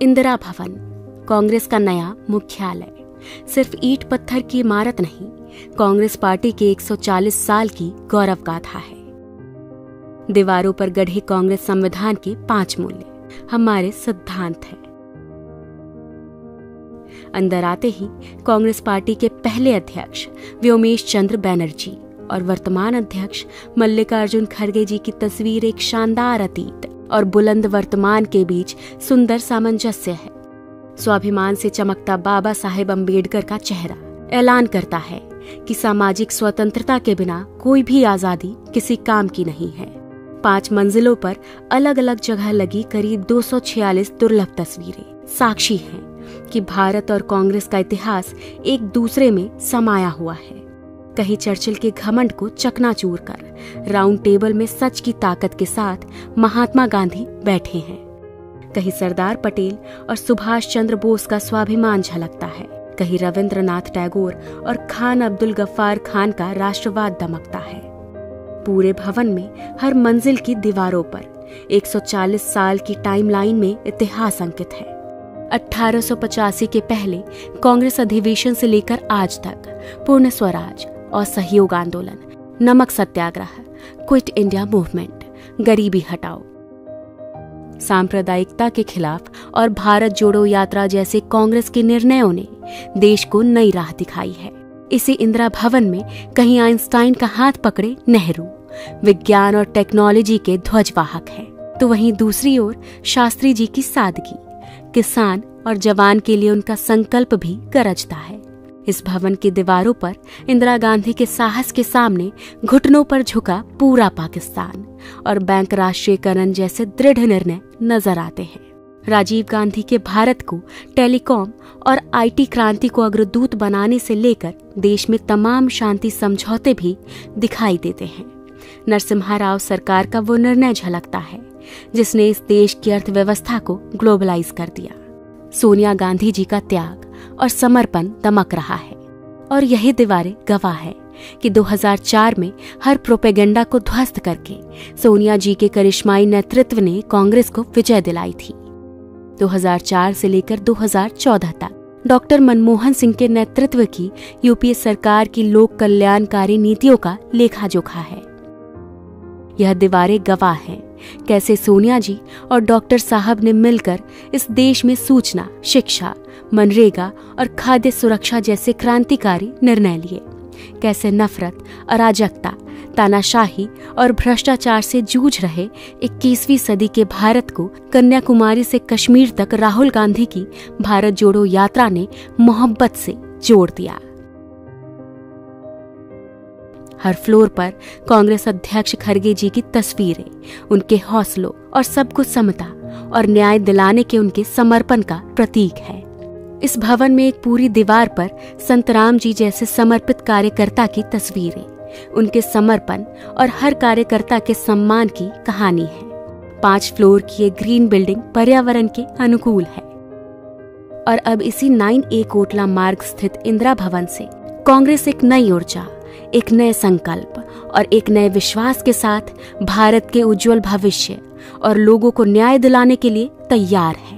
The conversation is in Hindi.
इंदिरा भवन, कांग्रेस का नया मुख्यालय। सिर्फ ईंट पत्थर की इमारत नहीं, कांग्रेस पार्टी के 140 साल की गौरव गाथा है। दीवारों पर गढ़े कांग्रेस संविधान के 5 मूल्य हमारे सिद्धांत हैं। अंदर आते ही कांग्रेस पार्टी के पहले अध्यक्ष व्योमेश चंद्र बैनर्जी और वर्तमान अध्यक्ष मल्लिकार्जुन खड़गे जी की तस्वीर एक शानदार अतीत और बुलंद वर्तमान के बीच सुंदर सामंजस्य है। स्वाभिमान से चमकता बाबा साहेब अम्बेडकर का चेहरा ऐलान करता है कि सामाजिक स्वतंत्रता के बिना कोई भी आजादी किसी काम की नहीं है। 5 मंजिलों पर अलग अलग जगह लगी करीब 246 दुर्लभ तस्वीरें साक्षी हैं कि भारत और कांग्रेस का इतिहास एक दूसरे में समाया हुआ है। कहीं चर्चिल के घमंड को चकनाचूर कर राउंड टेबल में सच की ताकत के साथ महात्मा गांधी बैठे हैं, कहीं सरदार पटेल और सुभाष चंद्र बोस का स्वाभिमान झलकता है, कहीं रविंद्रनाथ टैगोर और खान अब्दुल गफ्फार खान का राष्ट्रवाद दमकता है। पूरे भवन में हर मंजिल की दीवारों पर 140 साल की टाइमलाइन में इतिहास अंकित है। 1885 के पहले कांग्रेस अधिवेशन से लेकर आज तक पूर्ण स्वराज और सहयोग आंदोलन, नमक सत्याग्रह, क्विट इंडिया मूवमेंट, गरीबी हटाओ, सांप्रदायिकता के खिलाफ और भारत जोड़ो यात्रा जैसे कांग्रेस के निर्णयों ने देश को नई राह दिखाई है। इसी इंदिरा भवन में कहीं आइंस्टाइन का हाथ पकड़े नेहरू विज्ञान और टेक्नोलॉजी के ध्वजवाहक हैं, तो वहीं दूसरी ओर शास्त्री जी की सादगी, किसान और जवान के लिए उनका संकल्प भी गरजता है। इस भवन की दीवारों पर इंदिरा गांधी के साहस के सामने घुटनों पर झुका पूरा पाकिस्तान और बैंक राष्ट्रीयकरण जैसे दृढ़ निर्णय नजर आते हैं। राजीव गांधी के भारत को टेलीकॉम और आईटी क्रांति को अग्रदूत बनाने से लेकर देश में तमाम शांति समझौते भी दिखाई देते हैं। नरसिम्हा राव सरकार का वो निर्णय झलकता है जिसने इस देश की अर्थव्यवस्था को ग्लोबलाइज कर दिया। सोनिया गांधी जी का त्याग और समर्पण दमक रहा है और यही दीवारें गवाह है कि 2004 में हर प्रोपेगेंडा को ध्वस्त करके सोनिया जी के करिश्माई नेतृत्व ने कांग्रेस को विजय दिलाई थी। 2004 से लेकर 2014 तक डॉक्टर मनमोहन सिंह के नेतृत्व की यूपीए सरकार की लोक कल्याणकारी नीतियों का लेखा जोखा है। यह दीवारें गवाह हैं कैसे सोनिया जी और डॉक्टर साहब ने मिलकर इस देश में सूचना, शिक्षा, मनरेगा और खाद्य सुरक्षा जैसे क्रांतिकारी निर्णय लिए। कैसे नफरत, अराजकता, तानाशाही और भ्रष्टाचार से जूझ रहे 21वीं सदी के भारत को कन्याकुमारी से कश्मीर तक राहुल गांधी की भारत जोड़ो यात्रा ने मोहब्बत से जोड़ दिया। हर फ्लोर पर कांग्रेस अध्यक्ष खड़गे जी की तस्वीरें उनके हौसलों और सबको समता और न्याय दिलाने के उनके समर्पण का प्रतीक है। इस भवन में एक पूरी दीवार पर संत राम जी जैसे समर्पित कार्यकर्ता की तस्वीरें, उनके समर्पण और हर कार्यकर्ता के सम्मान की कहानी है। 5 फ्लोर की एक ग्रीन बिल्डिंग पर्यावरण के अनुकूल है और अब इसी 9A कोटला मार्ग स्थित इंदिरा भवन से कांग्रेस एक नई ऊर्जा, एक नए संकल्प और एक नए विश्वास के साथ भारत के उज्जवल भविष्य और लोगों को न्याय दिलाने के लिए तैयार है।